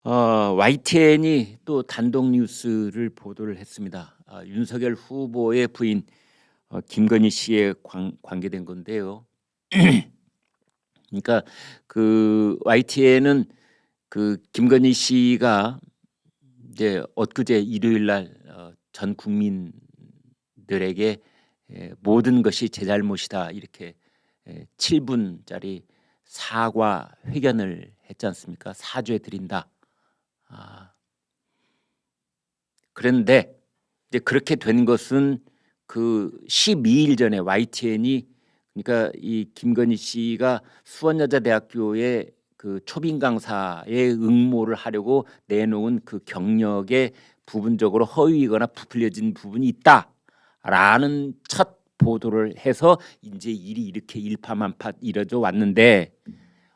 YTN이 또 단독 뉴스를 보도를 했습니다. 윤석열 후보의 부인 김건희 씨에 관계된 건데요. 그러니까 그 YTN은 그 김건희 씨가 이제 엊그제 일요일 날 전 국민들에게 모든 것이 제 잘못이다 이렇게 7분짜리 사과 회견을 했지 않습니까? 사죄 드린다. 아, 그런데 이제 그렇게 된 것은 그 12일 전에 YTN이, 그러니까 이 김건희 씨가 수원여자대학교의 그 초빙 강사의 응모를 하려고 내놓은 그 경력에 부분적으로 허위거나 부풀려진 부분이 있다라는 첫 보도를 해서 이제 일이 이렇게 일파만파 이뤄져 왔는데,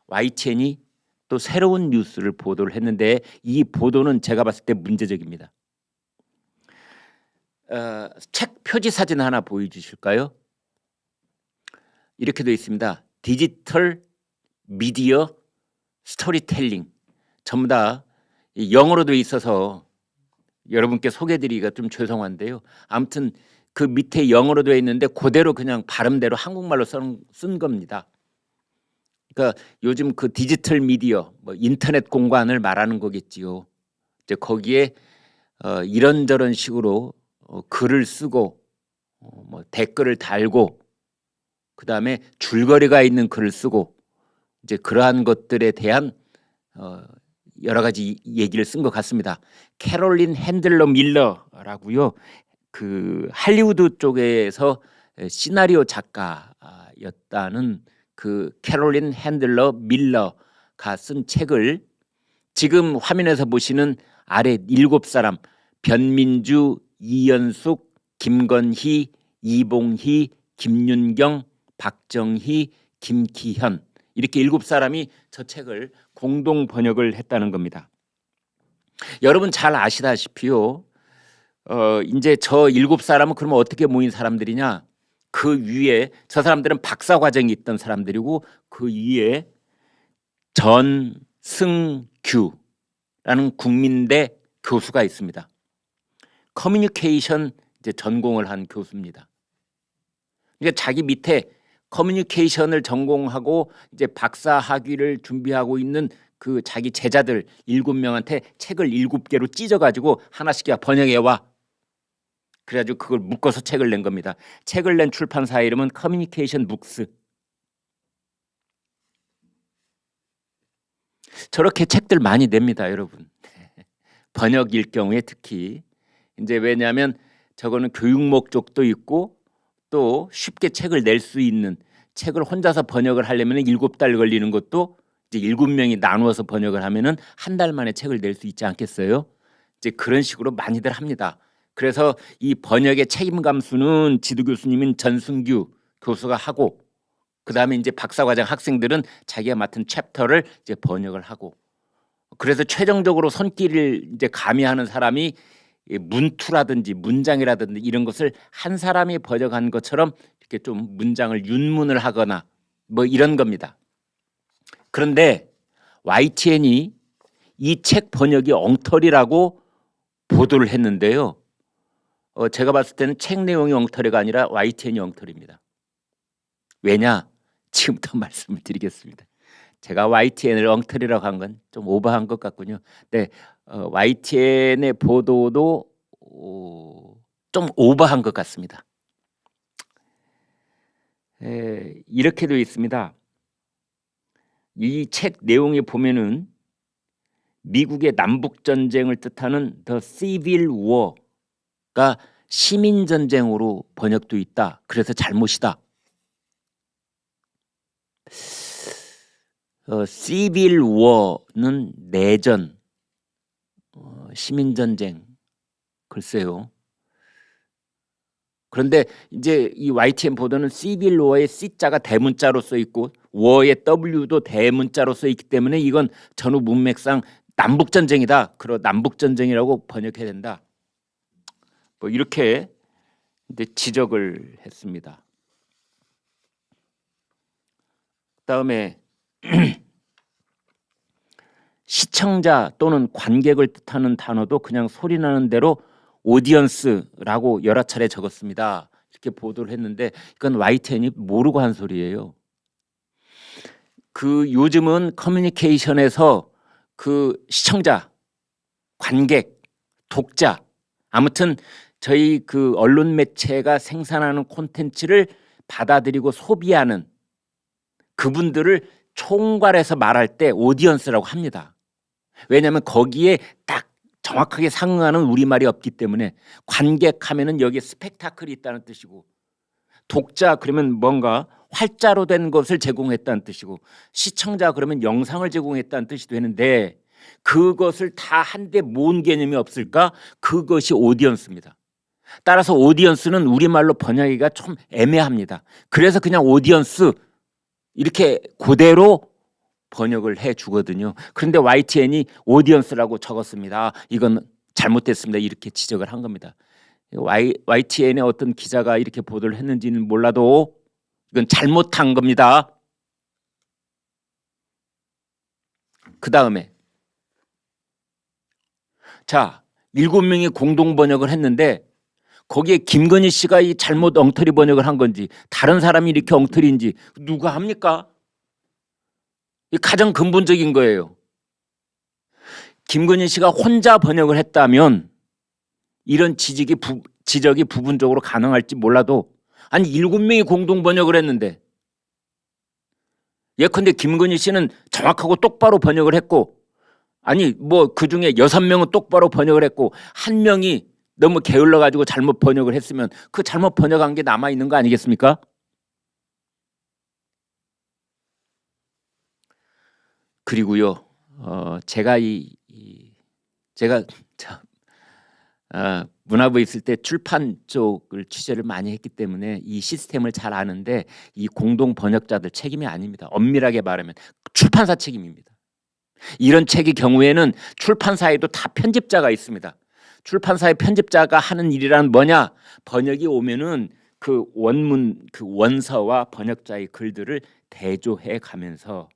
YTN이 또 새로운 뉴스를 보도를 했는데 이 보도는 제가 봤을 때 문제적입니다. 책 표지 사진 하나 보여주실까요? 이렇게 되어 있습니다. 디지털 미디어 스토리텔링. 전부 다 영어로 되어 있어서 여러분께 소개드리기가 좀 죄송한데요. 아무튼 그 밑에 영어로 되어 있는데 그대로 그냥 발음대로 한국말로 쓴 겁니다. 그러니까 요즘 그 디지털 미디어, 뭐 인터넷 공간을 말하는 거겠지요. 이제 거기에 이런저런 식으로 글을 쓰고 뭐 댓글을 달고 그다음에 줄거리가 있는 글을 쓰고 이제 그러한 것들에 대한 여러 가지 얘기를 쓴 것 같습니다. 캐롤린 핸들러 밀러라고요. 그 할리우드 쪽에서 시나리오 작가였다는 그 캐롤린 핸들러 밀러가 쓴 책을 지금 화면에서 보시는 아래 7사람, 변민주, 이연숙, 김건희, 이봉희, 김윤경, 박정희, 김기현, 이렇게 7사람이 저 책을 공동 번역을 했다는 겁니다. 여러분 잘 아시다시피요. 이제 저 7사람은 그러면 어떻게 모인 사람들이냐? 그 위에 저 사람들은 박사 과정이 있던 사람들이고 그 위에 전승규라는 국민대 교수가 있습니다. 커뮤니케이션 이제 전공을 한 교수입니다. 그러니까 자기 밑에 커뮤니케이션을 전공하고 이제 박사 학위를 준비하고 있는 그 자기 제자들 7명한테 책을 7개로 찢어가지고 하나씩 번역해 와. 그래가지고 그걸 묶어서 책을 낸 겁니다. 책을 낸 출판사 이름은 커뮤니케이션 북스. 저렇게 책들 많이 냅니다, 여러분. 번역일 경우에 특히 이제 왜냐하면 저거는 교육 목적도 있고 또 쉽게 책을 낼 수 있는, 책을 혼자서 번역을 하려면 7달 걸리는 것도 이제 7명이 나누어서 번역을 하면은 한 달 만에 책을 낼 수 있지 않겠어요? 이제 그런 식으로 많이들 합니다. 그래서 이 번역의 책임 감수는 지도 교수님인 전승규 교수가 하고 그다음에 이제 박사과정 학생들은 자기가 맡은 챕터를 이제 번역을 하고, 그래서 최종적으로 손길을 이제 가미하는 사람이 문투라든지 문장이라든지 이런 것을 한 사람이 번역한 것처럼 이렇게 좀 문장을 윤문을 하거나 뭐 이런 겁니다. 그런데 YTN이 이 책 번역이 엉터리라고 보도를 했는데요. 제가 봤을 때는 책 내용이 엉터리가 아니라 YTN이 엉터리입니다. 왜냐? 지금부터 말씀을 드리겠습니다. 제가 YTN을 엉터리라고 한 건 좀 오버한 것 같군요. 네, YTN의 보도도 좀 오버한 것 같습니다. 이렇게 되어 있습니다. 이 책 내용에 보면은 미국의 남북 전쟁을 뜻하는 The Civil War가 시민 전쟁으로 번역돼 있다. 그래서 잘못이다. Civil War는 내전, 시민 전쟁. 글쎄요. 그런데 이제 이 YTN 보도는 Civil War의 C자가 대문자로 써 있고 워의 W도 대문자로 써 있기 때문에 이건 전후 문맥상 남북 전쟁이다. 그러 남북 전쟁이라고 번역해야 된다. 뭐 이렇게 이제 지적을 했습니다. 그다음에 시청자 또는 관객을 뜻하는 단어도 그냥 소리나는 대로 오디언스라고 여러 차례 적었습니다. 이렇게 보도를 했는데 이건 YTN이 모르고 한 소리예요. 그 요즘은 커뮤니케이션에서 그 시청자, 관객, 독자, 아무튼 저희 그 언론 매체가 생산하는 콘텐츠를 받아들이고 소비하는 그분들을 총괄해서 말할 때 오디언스라고 합니다. 왜냐하면 거기에 딱 정확하게 상응하는 우리말이 없기 때문에 관객하면은 여기에 스펙타클이 있다는 뜻이고 독자 그러면 뭔가 활자로 된 것을 제공했다는 뜻이고 시청자 그러면 영상을 제공했다는 뜻이 되는데 그것을 다 한데 모은 개념이 없을까? 그것이 오디언스입니다. 따라서 오디언스는 우리말로 번역하기가 좀 애매합니다. 그래서 그냥 오디언스 이렇게 그대로 번역을 해 주거든요. 그런데 YTN이 오디언스라고 적었습니다. 이건 잘못됐습니다. 이렇게 지적을 한 겁니다. YTN의 어떤 기자가 이렇게 보도를 했는지는 몰라도 이건 잘못한 겁니다. 그 다음에 자 7명이 공동 번역을 했는데 거기에 김건희 씨가 이 잘못 엉터리 번역을 한 건지 다른 사람이 이렇게 엉터리인지 누가 합니까? 이 가장 근본적인 거예요. 김건희 씨가 혼자 번역을 했다면 이런 지적이 부분적으로 가능할지 몰라도 아니 7명이 공동 번역을 했는데 예컨대 김건희 씨는 정확하고 똑바로 번역을 했고 아니 뭐 그중에 6명은 똑바로 번역을 했고 한 명이 너무 게을러 가지고 잘못 번역을 했으면 그 잘못 번역한 게 남아 있는 거 아니겠습니까? 그리고요, 제가 제가 문화부에 있을 때 출판 쪽을 취재를 많이 했기 때문에 이 시스템을 잘 아는데 이 공동 번역자들 책임이 아닙니다. 엄밀하게 말하면 출판사 책임입니다. 이런 책의 경우에는 출판사에도 다 편집자가 있습니다. 출판사의 편집자가 하는 일이란 뭐냐? 번역이 오면은 그 원문, 그 원서와 번역자의 글들을 대조해 가면서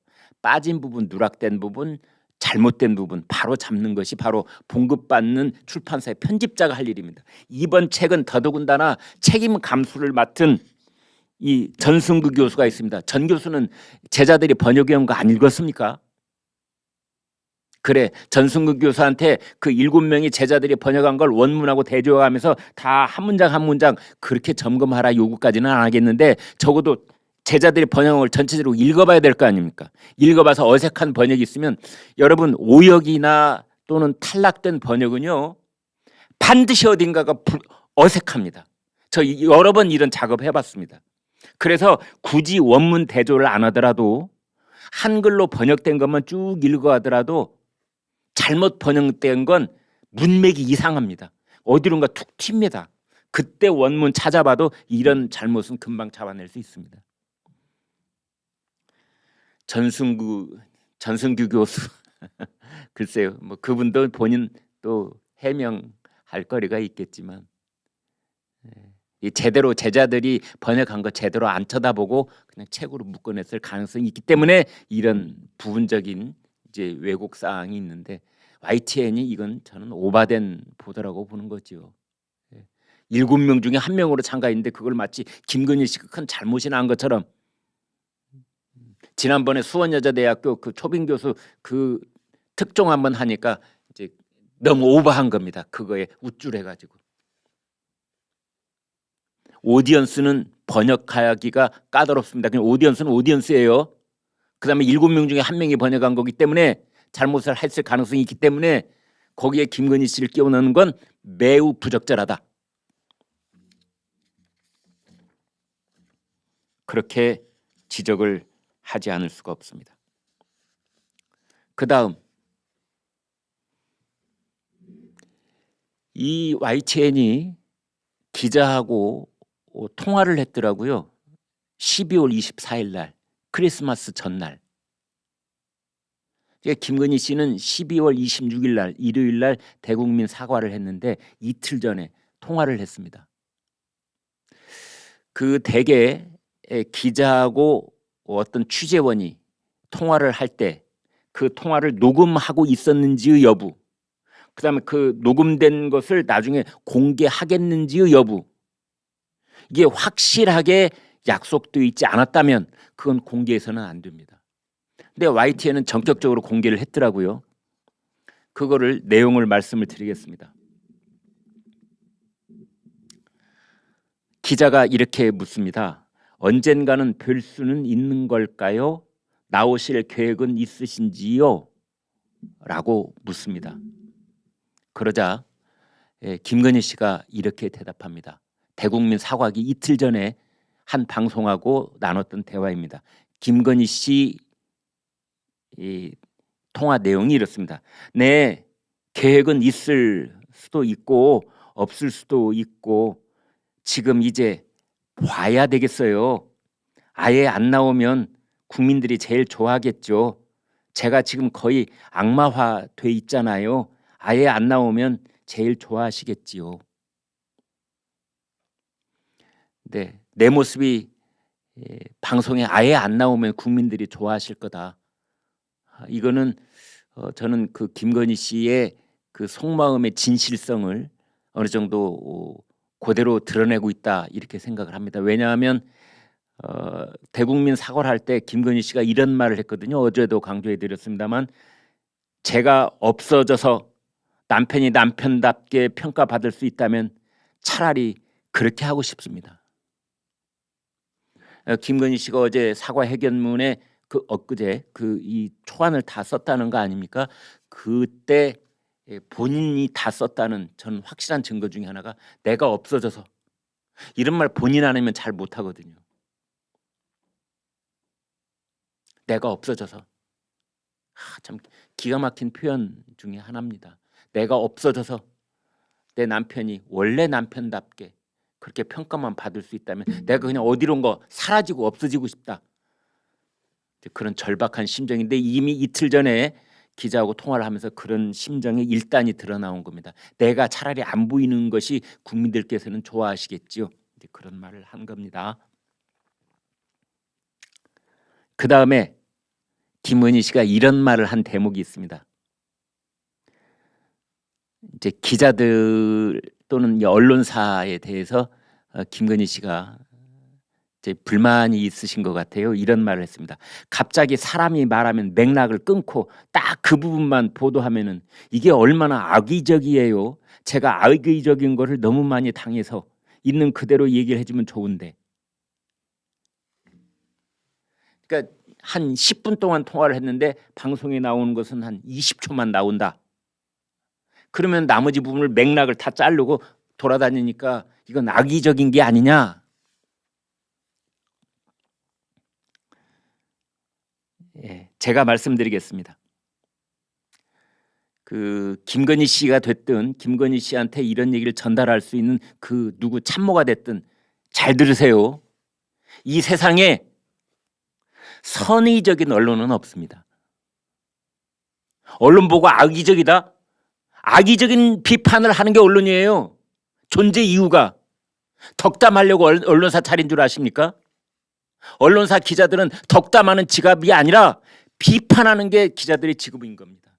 빠진 부분, 누락된 부분, 잘못된 부분 바로 잡는 것이 바로 봉급받는 출판사의 편집자가 할 일입니다. 이번 책은 더더군다나 책임 감수를 맡은 이 전승구 교수가 있습니다. 전 교수는 제자들이 번역해 온 거 안 읽었습니까? 그래, 전승구 교수한테 그 7명이 제자들이 번역한 걸 원문하고 대조하면서 다 한 문장 한 문장 그렇게 점검하라 요구까지는 안 하겠는데 적어도 제자들이 번역한 걸 전체적으로 읽어봐야 될 거 아닙니까? 읽어봐서 어색한 번역이 있으면 여러분 오역이나 또는 탈락된 번역은요 반드시 어딘가가 어색합니다. 저 여러 번 이런 작업 해봤습니다. 그래서 굳이 원문 대조를 안 하더라도 한글로 번역된 것만 쭉 읽어가더라도 잘못 번역된 건 문맥이 이상합니다. 어디론가 툭 튑니다. 그때 원문 찾아봐도 이런 잘못은 금방 잡아낼 수 있습니다. 전승규 교수 글쎄요, 뭐 그분도 본인 또 해명할 거리가 있겠지만 이 제대로 제자들이 번역한 거 제대로 안 쳐다보고 그냥 책으로 묶어냈을 가능성이 있기 때문에 이런 부분적인 이제 왜곡 사항이 있는데 YTN이 이건 저는 오바된 보도라고 보는 거죠. 7명 중에 1명으로 참가했는데 그걸 마치 김건희 씨가 큰 잘못이 난 것처럼 지난번에 수원여자대학교 그 초빙 교수 그 특종 한번 하니까 이제 너무 오버한 겁니다. 그거에 우쭐해가지고 오디언스는 번역하기가 까다롭습니다. 그냥 오디언스는 오디언스예요. 그다음에 7명 중에 1명이 번역한 거기 때문에 잘못을 했을 가능성이 있기 때문에 거기에 김건희 씨를 끼워넣는 건 매우 부적절하다. 그렇게 지적을 하지 않을 수가 없습니다. 그 다음 이 YTN이 기자하고 통화를 했더라고요. 12월 24일 날 크리스마스 전날. 김건희 씨는 12월 26일 날 일요일 날 대국민 사과를 했는데 이틀 전에 통화를 했습니다. 그 대개 기자하고 어떤 취재원이 통화를 할 때 그 통화를 녹음하고 있었는지의 여부, 그다음에 그 녹음된 것을 나중에 공개하겠는지의 여부, 이게 확실하게 약속되어 있지 않았다면 그건 공개해서는 안 됩니다. 근데 YTN은 전격적으로 공개를 했더라고요. 그거를 내용을 말씀을 드리겠습니다. 기자가 이렇게 묻습니다. 언젠가는 뵐 수는 있는 걸까요? 나오실 계획은 있으신지요? 라고 묻습니다. 그러자 김건희 씨가 이렇게 대답합니다. 대국민 사과하기 이틀 전에 한 방송하고 나눴던 대화입니다. 김건희 씨 통화 내용이 이렇습니다. 네, 계획은 있을 수도 있고 없을 수도 있고 지금 이제 봐야 되겠어요. 아예 안 나오면 국민들이 제일 좋아하겠죠. 제가 지금 거의 악마화 돼 있잖아요. 아예 안 나오면 제일 좋아하시겠지요. 네, 내 모습이 방송에 아예 안 나오면 국민들이 좋아하실 거다. 이거는 저는 그 김건희 씨의 그 속마음의 진실성을 어느 정도 그대로 드러내고 있다 이렇게 생각을 합니다. 왜냐하면 대국민 사과를 할 때 김건희 씨가 이런 말을 했거든요. 어제도 강조해 드렸습니다만 제가 없어져서 남편이 남편답게 평가받을 수 있다면 차라리 그렇게 하고 싶습니다. 김건희 씨가 어제 사과 회견문에 그 엊그제 그 이 초안을 다 썼다는 거 아닙니까? 그때 본인이 다 썼다는 저는 확실한 증거 중에 하나가 내가 없어져서, 이런 말 본인 안 하면 잘 못하거든요. 내가 없어져서, 참 기가 막힌 표현 중에 하나입니다. 내가 없어져서 내 남편이 원래 남편답게 그렇게 평가만 받을 수 있다면 내가 그냥 어디론가 사라지고 없어지고 싶다. 그런 절박한 심정인데 이미 이틀 전에 기자하고 통화를 하면서 그런 심정의 일단이 드러나온 겁니다. 내가 차라리 안 보이는 것이 국민들께서는 좋아하시겠죠. 그런 말을 한 겁니다. 그 다음에 김건희 씨가 이런 말을 한 대목이 있습니다. 이제 기자들 또는 언론사에 대해서 김건희 씨가 이제 불만이 있으신 것 같아요. 이런 말을 했습니다. 갑자기 사람이 말하면 맥락을 끊고 딱 그 부분만 보도하면은 이게 얼마나 악의적이에요. 제가 악의적인 거를 너무 많이 당해서 있는 그대로 얘기를 해주면 좋은데. 그러니까 한 10분 동안 통화를 했는데 방송에 나오는 것은 한 20초만 나온다. 그러면 나머지 부분을 맥락을 다 자르고 돌아다니니까 이건 악의적인 게 아니냐. 제가 말씀드리겠습니다. 그 김건희 씨가 됐든 김건희 씨한테 이런 얘기를 전달할 수 있는 그 누구 참모가 됐든 잘 들으세요. 이 세상에 선의적인 언론은 없습니다. 언론 보고 악의적이다? 악의적인 비판을 하는 게 언론이에요. 존재 이유가 덕담하려고 언론사 차린 줄 아십니까? 언론사 기자들은 덕담하는 직업이 아니라 비판하는 게 기자들의 직업인 겁니다.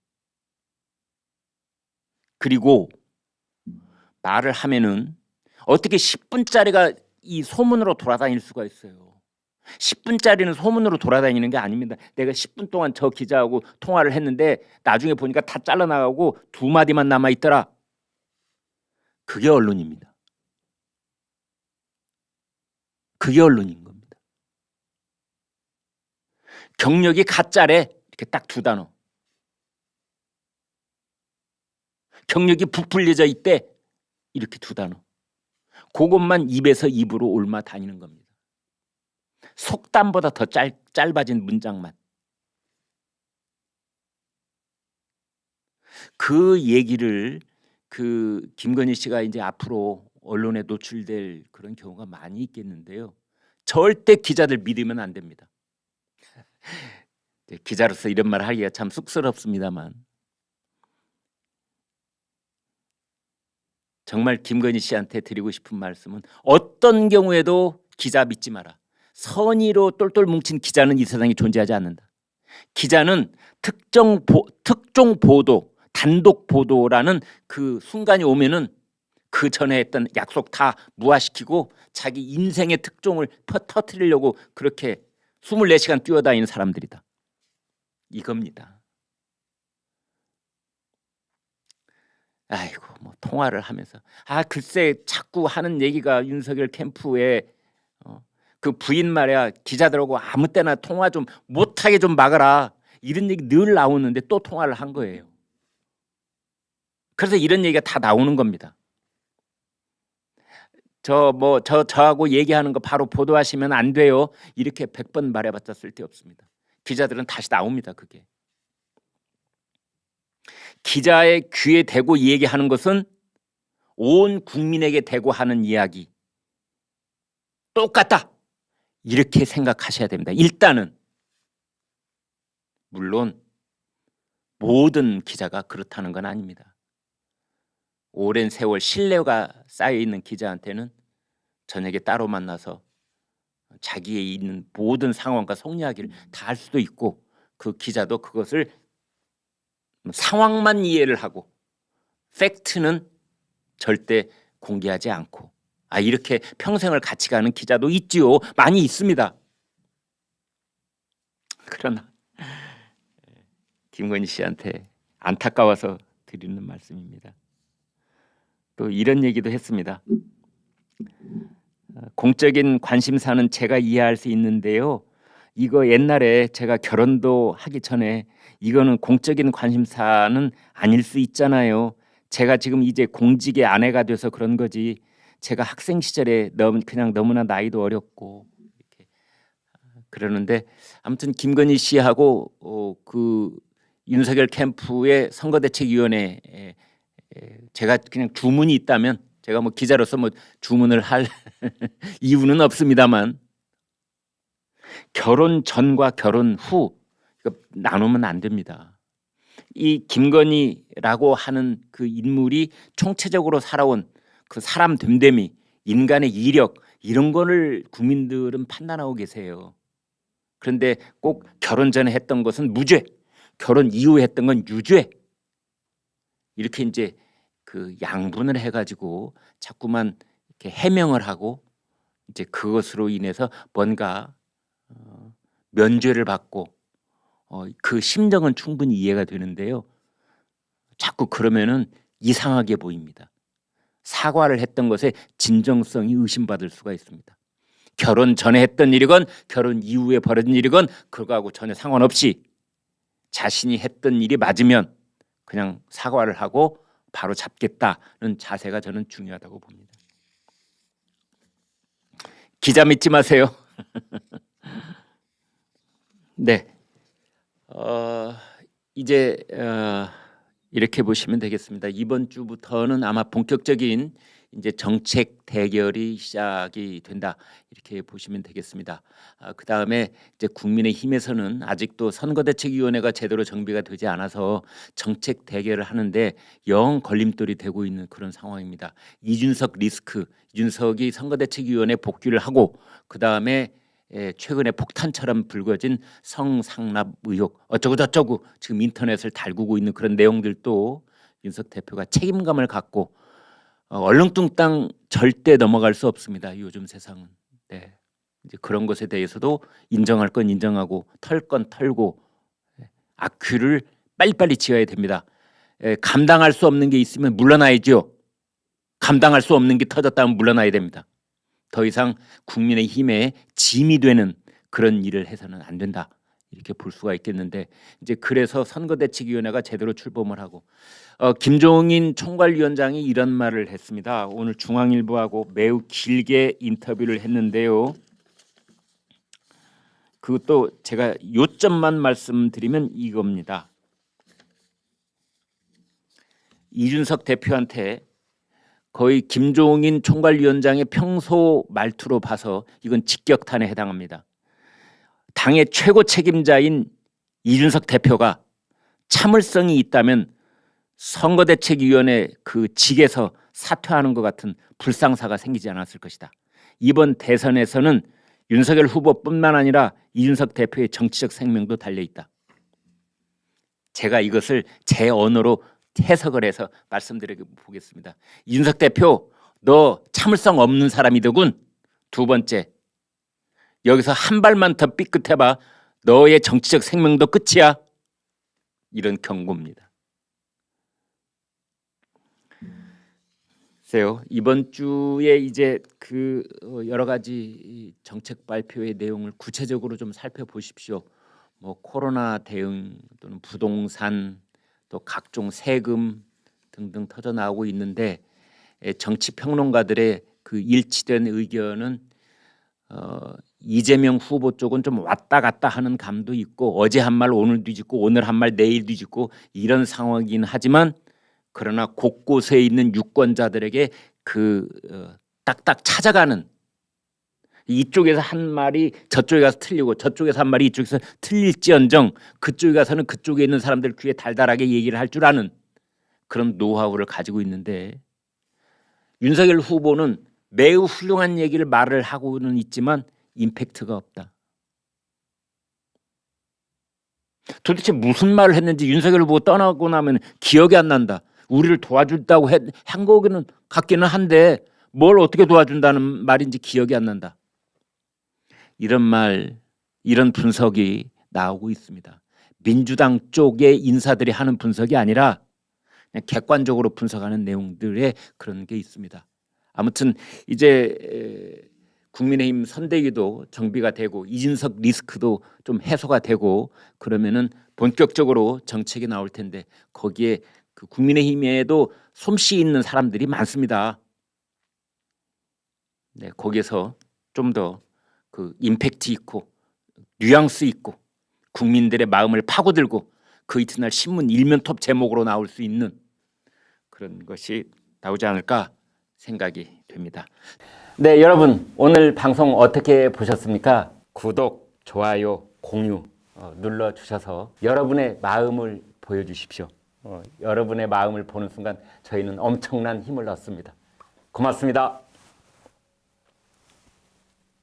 그리고 말을 하면은 어떻게 10분짜리가 이 소문으로 돌아다닐 수가 있어요. 10분짜리는 소문으로 돌아다니는 게 아닙니다. 내가 10분 동안 저 기자하고 통화를 했는데 나중에 보니까 다 잘라나가고 2마디만 남아있더라. 그게 언론입니다. 그게 언론인 겁니다. 경력이 가짜래. 이렇게 딱 2단어. 경력이 부풀려져 있대. 이렇게 2단어. 그것만 입에서 입으로 옮아 다니는 겁니다. 속담보다 더 짧아진 문장만. 그 얘기를 그 김건희 씨가 이제 앞으로 언론에 노출될 그런 경우가 많이 있겠는데요. 절대 기자들 믿으면 안 됩니다. 기자로서 이런 말 하기가 참 쑥스럽습니다만 정말 김건희 씨한테 드리고 싶은 말씀은 어떤 경우에도 기자 믿지 마라. 선의로 똘똘 뭉친 기자는 이 세상에 존재하지 않는다. 기자는 특종 보도, 단독 보도라는 그 순간이 오면은 그 전에 했던 약속 다 무화시키고 자기 인생의 특종을 터뜨리려고 그렇게 24시간 뛰어다니는 사람들이다. 이겁니다. 아이고, 뭐 통화를 하면서 글쎄 자꾸 하는 얘기가 윤석열 캠프에 그 부인 말이야, 기자들하고 아무 때나 통화 좀 못하게 좀 막아라, 이런 얘기 늘 나오는데 또 통화를 한 거예요. 그래서 이런 얘기가 다 나오는 겁니다. 저하고 얘기하는 거 바로 보도하시면 안 돼요, 이렇게 100번 말해봤자 쓸데없습니다. 기자들은 다시 나옵니다. 그게 기자의 귀에 대고 얘기하는 것은 온 국민에게 대고 하는 이야기 똑같다, 이렇게 생각하셔야 됩니다. 일단은 물론 모든 기자가 그렇다는 건 아닙니다. 오랜 세월 신뢰가 쌓여있는 기자한테는 저녁에 따로 만나서 자기의 있는 모든 상황과 속 이야기를 다 할 수도 있고, 그 기자도 그것을 상황만 이해를 하고 팩트는 절대 공개하지 않고, 이렇게 평생을 같이 가는 기자도 있지요. 많이 있습니다. 그러나 김건희 씨한테 안타까워서 드리는 말씀입니다. 또 이런 얘기도 했습니다. 공적인 관심사는 제가 이해할 수 있는데요, 이거 옛날에 제가 결혼도 하기 전에 이거는 공적인 관심사는 아닐 수 있잖아요. 제가 지금 이제 공직의 아내가 돼서 그런 거지, 제가 학생 시절에 그냥 너무나 나이도 어렸고 이렇게 그러는데, 아무튼 김건희 씨하고 그 윤석열 캠프의 선거대책위원회, 제가 그냥 주문이 있다면, 제가 뭐 기자로서 뭐 주문을 할 이유는 없습니다만, 결혼 전과 결혼 후 이거 나누면 안 됩니다. 이 김건희라고 하는 그 인물이 총체적으로 살아온 그 사람 됨됨이, 인간의 이력, 이런 거를 국민들은 판단하고 계세요. 그런데 꼭 결혼 전에 했던 것은 무죄, 결혼 이후에 했던 건 유죄, 이렇게 이제 그 양분을 해가지고 자꾸만 이렇게 해명을 하고, 이제 그것으로 인해서 뭔가 면죄를 받고, 그 심정은 충분히 이해가 되는데요, 자꾸 그러면은 이상하게 보입니다. 사과를 했던 것에 진정성이 의심받을 수가 있습니다. 결혼 전에 했던 일이건 결혼 이후에 벌어진 일이건 그거하고 전혀 상관없이 자신이 했던 일이 맞으면 그냥 사과를 하고 바로 잡겠다는 자세가 저는 중요하다고 봅니다. 기자 믿지 마세요. 네, 이제 이렇게 보시면 되겠습니다. 이번 주부터는 아마 본격적인 이제 정책 대결이 시작이 된다, 이렇게 보시면 되겠습니다. 그 다음에 이제 국민의힘에서는 아직도 선거대책위원회가 제대로 정비가 되지 않아서 정책 대결을 하는데 영 걸림돌이 되고 있는 그런 상황입니다. 이준석 리스크, 이준석이 선거대책위원회 복귀를 하고, 그 다음에 최근에 폭탄처럼 불거진 성상납 의혹 어쩌고 저쩌고 지금 인터넷을 달구고 있는 그런 내용들도 윤석 대표가 책임감을 갖고 얼렁뚱땅 절대 넘어갈 수 없습니다. 요즘 세상은. 네. 이제 그런 것에 대해서도 인정할 건 인정하고 털 건 털고 악귀를 빨리빨리 지어야 됩니다. 감당할 수 없는 게 있으면 물러나야죠. 감당할 수 없는 게 터졌다면 물러나야 됩니다. 더 이상 국민의힘에 짐이 되는 그런 일을 해서는 안 된다, 이렇게 볼 수가 있겠는데, 이제 그래서 선거대책위원회가 제대로 출범을 하고, 김종인 총괄위원장이 이런 말을 했습니다. 오늘 중앙일보하고 매우 길게 인터뷰를 했는데요, 그것도 제가 요점만 말씀드리면 이겁니다. 이준석 대표한테 거의 김종인 총괄위원장의 평소 말투로 봐서 이건 직격탄에 해당합니다. 당의 최고 책임자인 이준석 대표가 참을성이 있다면 선거대책위원회 그 직에서 사퇴하는 것 같은 불상사가 생기지 않았을 것이다. 이번 대선에서는 윤석열 후보뿐만 아니라 이준석 대표의 정치적 생명도 달려있다. 제가 이것을 제 언어로 해석을 해서 말씀드려 보겠습니다. 윤석 대표, 너 참을성 없는 사람이더군. 두 번째, 여기서 한 발만 더 삐끗해봐. 너의 정치적 생명도 끝이야. 이런 경고입니다. 글쎄요, 이번 주에 이제 그 여러 가지 정책 발표의 내용을 구체적으로 좀 살펴보십시오. 뭐 코로나 대응 또는 부동산 또 각종 세금 등등 터져 나오고 있는데, 정치 평론가들의 그 일치된 의견은 이재명 후보 쪽은 좀 왔다 갔다 하는 감도 있고, 어제 한 말 오늘 뒤집고 오늘 한 말 내일 뒤집고 이런 상황이긴 하지만, 그러나 곳곳에 있는 유권자들에게 그 딱딱 찾아가는, 이쪽에서 한 말이 저쪽에 가서 틀리고 저쪽에서 한 말이 이쪽에서 틀릴지언정 그쪽에 가서는 그쪽에 있는 사람들 귀에 달달하게 얘기를 할 줄 아는 그런 노하우를 가지고 있는데, 윤석열 후보는 매우 훌륭한 얘기를 말을 하고는 있지만 임팩트가 없다. 도대체 무슨 말을 했는지 윤석열 후보 떠나고 나면 기억이 안 난다. 우리를 도와준다고 한 거기는 같기는 한데 뭘 어떻게 도와준다는 말인지 기억이 안 난다. 이런 말, 이런 분석이 나오고 있습니다. 민주당 쪽의 인사들이 하는 분석이 아니라 그냥 객관적으로 분석하는 내용들의 그런 게 있습니다. 아무튼 이제 국민의힘 선대위도 정비가 되고 이준석 리스크도 좀 해소가 되고 그러면은 본격적으로 정책이 나올 텐데, 거기에 그 국민의힘에도 솜씨 있는 사람들이 많습니다. 네, 거기에서 좀 더 그 임팩트 있고 뉘앙스 있고 국민들의 마음을 파고들고 그 이튿날 신문 일면톱 제목으로 나올 수 있는 그런 것이 나오지 않을까 생각이 됩니다. 네, 여러분 오늘 방송 어떻게 보셨습니까? 구독, 좋아요, 공유 눌러주셔서 여러분의 마음을 보여주십시오. 여러분의 마음을 보는 순간 저희는 엄청난 힘을 얻습니다. 고맙습니다.